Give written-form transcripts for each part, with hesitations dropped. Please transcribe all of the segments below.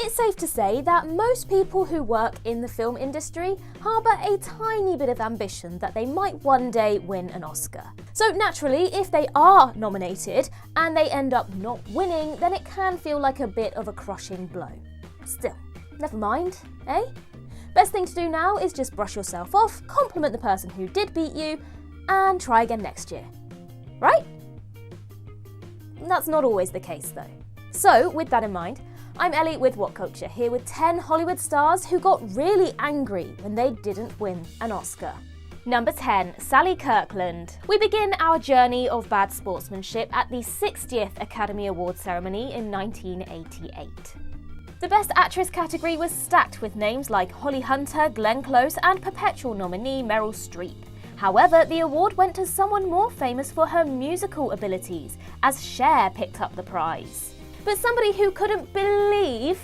It's safe to say that most people who work in the film industry harbour a tiny bit of ambition that they might one day win an Oscar. So naturally, if they are nominated and they end up not winning, then it can feel like a bit of a crushing blow. Still, never mind, eh? Best thing to do now is just brush yourself off, compliment the person who did beat you, and try again next year. Right? That's not always the case though. So, with that in mind, I'm Ellie with What Culture, here with 10 Hollywood stars who got really angry when they didn't win an Oscar. Number 10, Sally Kirkland. We begin our journey of bad sportsmanship at the 60th Academy Awards ceremony in 1988. The Best Actress category was stacked with names like Holly Hunter, Glenn Close, and perpetual nominee Meryl Streep. However, the award went to someone more famous for her musical abilities, as Cher picked up the prize. But somebody who couldn't believe,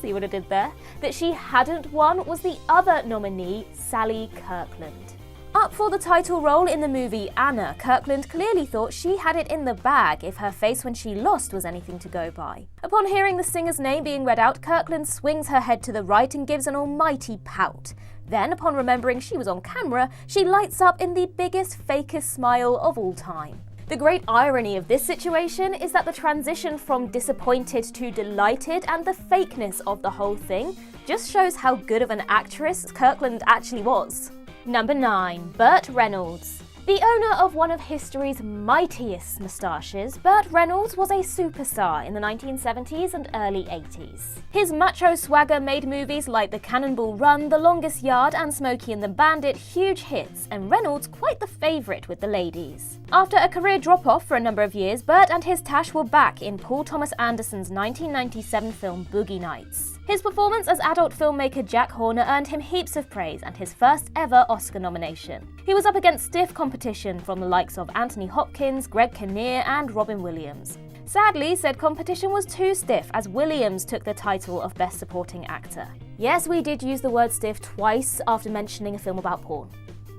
see what I did there, that she hadn't won was the other nominee, Sally Kirkland. Up for the title role in the movie Anna, Kirkland clearly thought she had it in the bag if her face when she lost was anything to go by. Upon hearing the singer's name being read out, Kirkland swings her head to the right and gives an almighty pout. Then, upon remembering she was on camera, she lights up in the biggest, fakest smile of all time. The great irony of this situation is that the transition from disappointed to delighted and the fakeness of the whole thing just shows how good of an actress Kirkland actually was. Number 9, Burt Reynolds. The owner of one of history's mightiest moustaches, Burt Reynolds was a superstar in the 1970s and early 80s. His macho swagger made movies like The Cannonball Run, The Longest Yard, and Smokey and the Bandit huge hits, and Reynolds quite the favourite with the ladies. After a career drop-off for a number of years, Burt and his tash were back in Paul Thomas Anderson's 1997 film Boogie Nights. His performance as adult filmmaker Jack Horner earned him heaps of praise and his first ever Oscar nomination. He was up against stiff competition from the likes of Anthony Hopkins, Greg Kinnear, and Robin Williams. Sadly, said competition was too stiff as Williams took the title of Best Supporting Actor. Yes, we did use the word stiff twice after mentioning a film about porn.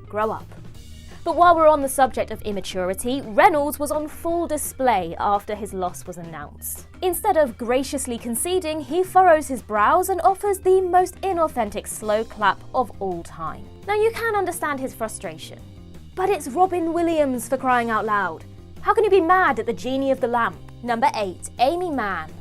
Grow up. But while we're on the subject of immaturity, Reynolds was on full display after his loss was announced. Instead of graciously conceding, he furrows his brows and offers the most inauthentic slow clap of all time. Now you can understand his frustration, but it's Robin Williams, for crying out loud. How can you be mad at the genie of the lamp? Number 8, Amy Mann.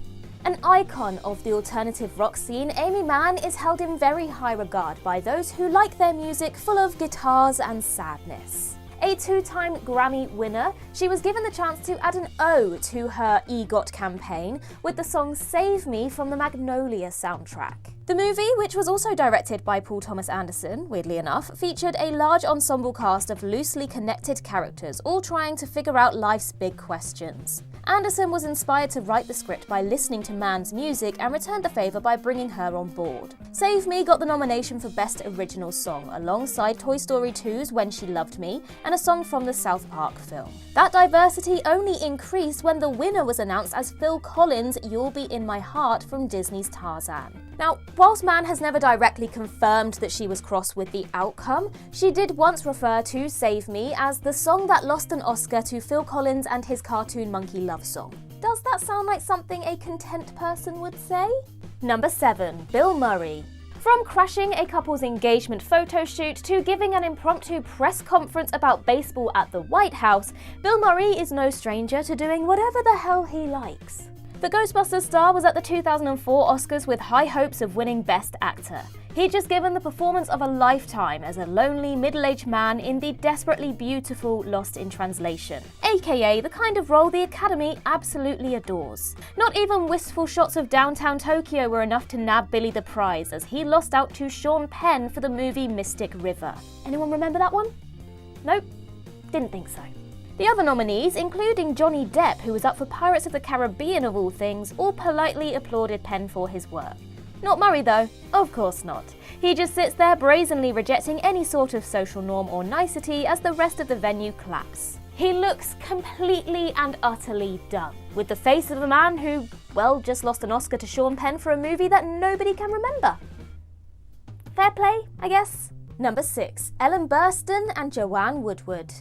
An icon of the alternative rock scene, Amy Mann is held in very high regard by those who like their music full of guitars and sadness. A 2-time Grammy winner, she was given the chance to add an O to her EGOT campaign with the song Save Me from the Magnolia soundtrack. The movie, which was also directed by Paul Thomas Anderson, weirdly enough, featured a large ensemble cast of loosely connected characters, all trying to figure out life's big questions. Anderson was inspired to write the script by listening to Mann's music and returned the favour by bringing her on board. Save Me got the nomination for Best Original Song, alongside Toy Story 2's When She Loved Me and a song from the South Park film. That diversity only increased when the winner was announced as Phil Collins' You'll Be in My Heart from Disney's Tarzan. Now, whilst Mann has never directly confirmed that she was cross with the outcome, she did once refer to Save Me as the song that lost an Oscar to Phil Collins and his cartoon monkey love song. Does that sound like something a content person would say? Number 7, Bill Murray. From crashing a couple's engagement photo shoot to giving an impromptu press conference about baseball at the White House, Bill Murray is no stranger to doing whatever the hell he likes. The Ghostbusters star was at the 2004 Oscars with high hopes of winning Best Actor. He'd just given the performance of a lifetime as a lonely, middle-aged man in the desperately beautiful Lost in Translation, aka the kind of role the Academy absolutely adores. Not even wistful shots of downtown Tokyo were enough to nab Billy the prize as he lost out to Sean Penn for the movie Mystic River. Anyone remember that one? Nope, didn't think so. The other nominees, including Johnny Depp, who was up for Pirates of the Caribbean of all things, all politely applauded Penn for his work. Not Murray though, of course not. He just sits there brazenly rejecting any sort of social norm or nicety as the rest of the venue claps. He looks completely and utterly done, with the face of a man who, well, just lost an Oscar to Sean Penn for a movie that nobody can remember. Fair play, I guess. Number 6, Ellen Burston and Joanne Woodward.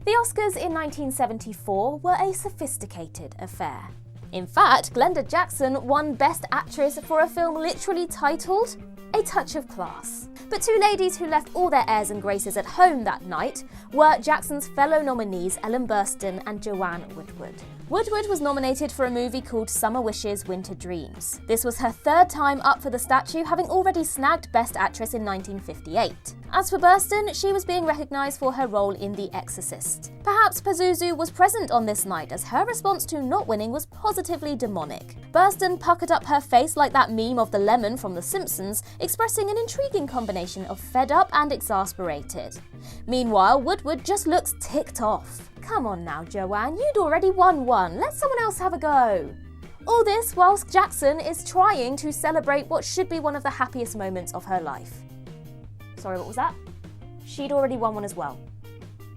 The Oscars in 1974 were a sophisticated affair. In fact, Glenda Jackson won Best Actress for a film literally titled A Touch of Class. But two ladies who left all their airs and graces at home that night were Jackson's fellow nominees Ellen Burston and Joanne Woodward. Woodward was nominated for a movie called Summer Wishes, Winter Dreams. This was her third time up for the statue, having already snagged Best Actress in 1958. As for Burston, she was being recognised for her role in The Exorcist. Perhaps Pazuzu was present on this night, as her response to not winning was positively demonic. Burston puckered up her face like that meme of the lemon from The Simpsons, expressing an intriguing combination of fed up and exasperated. Meanwhile, Woodward just looks ticked off. Come on now, Joanne, you'd already won one. Let someone else have a go. All this whilst Jackson is trying to celebrate what should be one of the happiest moments of her life. Sorry, what was that? She'd already won one as well.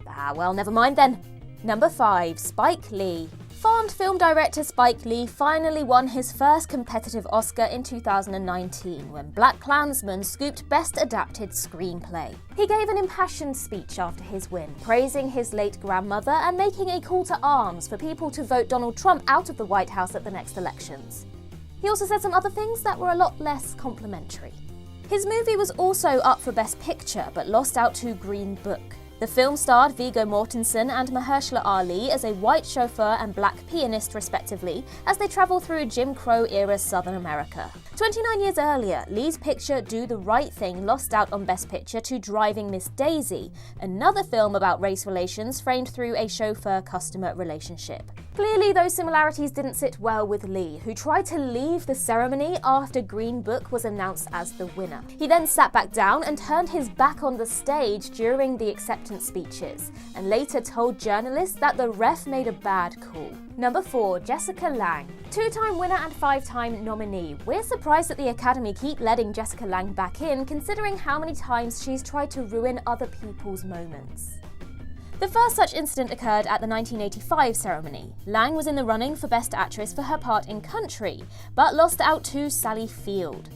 Ah, well, never mind then. Number 5, Spike Lee. Famed film director Spike Lee finally won his first competitive Oscar in 2019 when BlacKkKlansman scooped Best Adapted Screenplay. He gave an impassioned speech after his win, praising his late grandmother and making a call to arms for people to vote Donald Trump out of the White House at the next elections. He also said some other things that were a lot less complimentary. His movie was also up for Best Picture but lost out to Green Book. The film starred Viggo Mortensen and Mahershala Ali as a white chauffeur and black pianist respectively as they travel through Jim Crow-era Southern America. 29 years earlier, Lee's picture Do the Right Thing lost out on Best Picture to Driving Miss Daisy, another film about race relations framed through a chauffeur-customer relationship. Clearly, those similarities didn't sit well with Lee, who tried to leave the ceremony after Green Book was announced as the winner. He then sat back down and turned his back on the stage during the acceptance speeches, and later told journalists that the ref made a bad call. Number 4, Jessica Lange. Two-time winner and 5-time nominee. We're surprised that the Academy keep letting Jessica Lange back in, considering how many times she's tried to ruin other people's moments. The first such incident occurred at the 1985 ceremony. Lange was in the running for Best Actress for her part in Country, but lost out to Sally Field.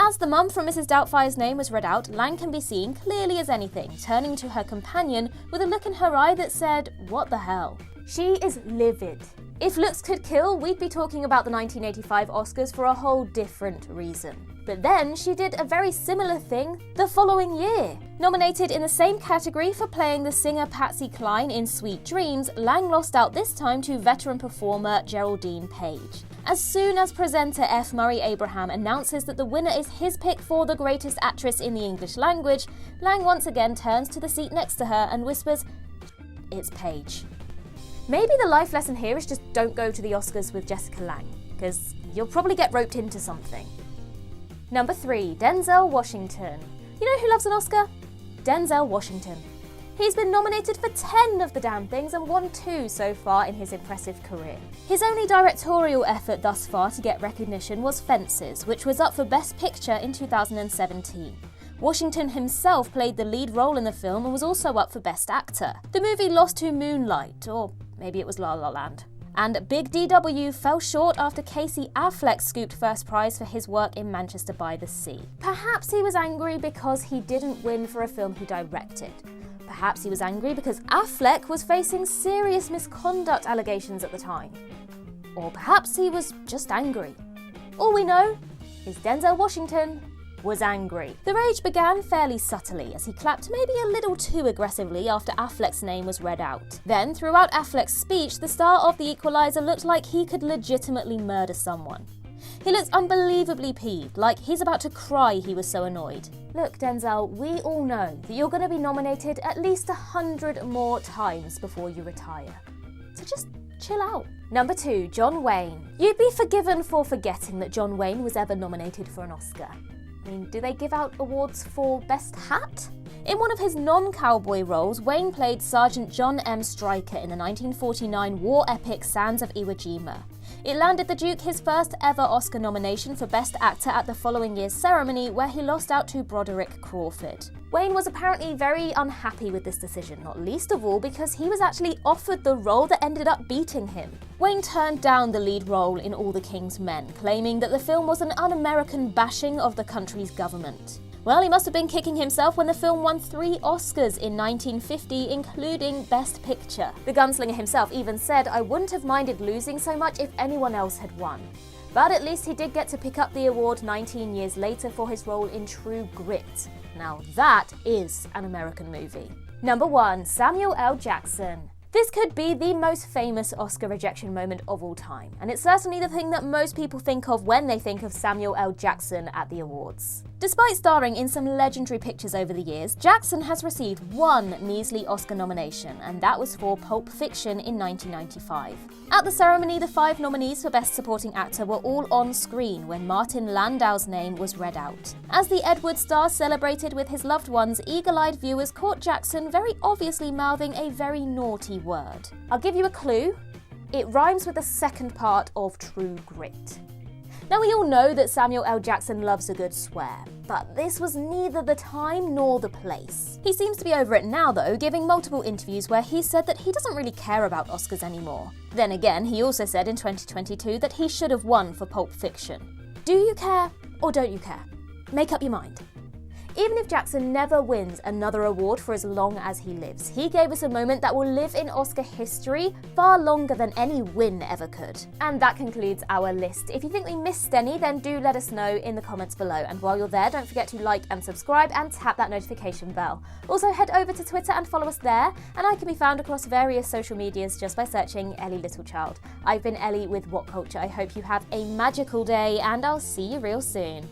As the mum from Mrs. Doubtfire's name was read out, Lange can be seen clearly as anything, turning to her companion with a look in her eye that said, "What the hell?" She is livid. If looks could kill, we'd be talking about the 1985 Oscars for a whole different reason. But then she did a very similar thing the following year. Nominated in the same category for playing the singer Patsy Cline in Sweet Dreams, Lange lost out this time to veteran performer Geraldine Page. As soon as presenter F. Murray Abraham announces that the winner is his pick for the greatest actress in the English language, Lange once again turns to the seat next to her and whispers, "It's Page." Maybe the life lesson here is just don't go to the Oscars with Jessica Lange, because you'll probably get roped into something. Number 3, Denzel Washington. You know who loves an Oscar? Denzel Washington. He's been nominated for 10 of the damn things and won 2 so far in his impressive career. His only directorial effort thus far to get recognition was Fences, which was up for Best Picture in 2017. Washington himself played the lead role in the film and was also up for Best Actor. The movie lost to Moonlight, or maybe it was La La Land. And Big DW fell short after Casey Affleck scooped first prize for his work in Manchester by the Sea. Perhaps he was angry because he didn't win for a film he directed. Perhaps he was angry because Affleck was facing serious misconduct allegations at the time. Or perhaps he was just angry. All we know is Denzel Washington was angry. The rage began fairly subtly as he clapped maybe a little too aggressively after Affleck's name was read out. Then, throughout Affleck's speech, the star of The Equalizer looked like he could legitimately murder someone. He looked unbelievably peeved, like he's about to cry, he was so annoyed. Look, Denzel, we all know that you're going to be nominated at least 100 more times before you retire. So just chill out. Number 2, John Wayne. You'd be forgiven for forgetting that John Wayne was ever nominated for an Oscar. I mean, do they give out awards for Best Hat? In one of his non-cowboy roles, Wayne played Sergeant John M. Stryker in the 1949 war epic Sands of Iwo Jima. It landed the Duke his first ever Oscar nomination for Best Actor at the following year's ceremony, where he lost out to Broderick Crawford. Wayne was apparently very unhappy with this decision, not least of all because he was actually offered the role that ended up beating him. Wayne turned down the lead role in All the King's Men, claiming that the film was an un-American bashing of the country's government. Well, he must have been kicking himself when the film won 3 Oscars in 1950, including Best Picture. The gunslinger himself even said, "I wouldn't have minded losing so much if anyone else had won." But at least he did get to pick up the award 19 years later for his role in True Grit. Now that is an American movie. Number 1. Samuel L. Jackson. This could be the most famous Oscar rejection moment of all time, and it's certainly the thing that most people think of when they think of Samuel L. Jackson at the awards. Despite starring in some legendary pictures over the years, Jackson has received 1 measly Oscar nomination, and that was for Pulp Fiction in 1995. At the ceremony, the 5 nominees for Best Supporting Actor were all on screen when Martin Landau's name was read out. As the Ed Wood star celebrated with his loved ones, eagle-eyed viewers caught Jackson very obviously mouthing a very naughty word. I'll give you a clue. It rhymes with the second part of True Grit. Now, we all know that Samuel L. Jackson loves a good swear, but this was neither the time nor the place. He seems to be over it now though, giving multiple interviews where he said that he doesn't really care about Oscars anymore. Then again, he also said in 2022 that he should have won for Pulp Fiction. Do you care or don't you care? Make up your mind. Even if Jackson never wins another award for as long as he lives, he gave us a moment that will live in Oscar history far longer than any win ever could. And that concludes our list. If you think we missed any, then do let us know in the comments below. And while you're there, don't forget to like and subscribe and tap that notification bell. Also head over to Twitter and follow us there, and I can be found across various social medias just by searching Ellie Littlechild. I've been Ellie with What Culture. I hope you have a magical day, and I'll see you real soon.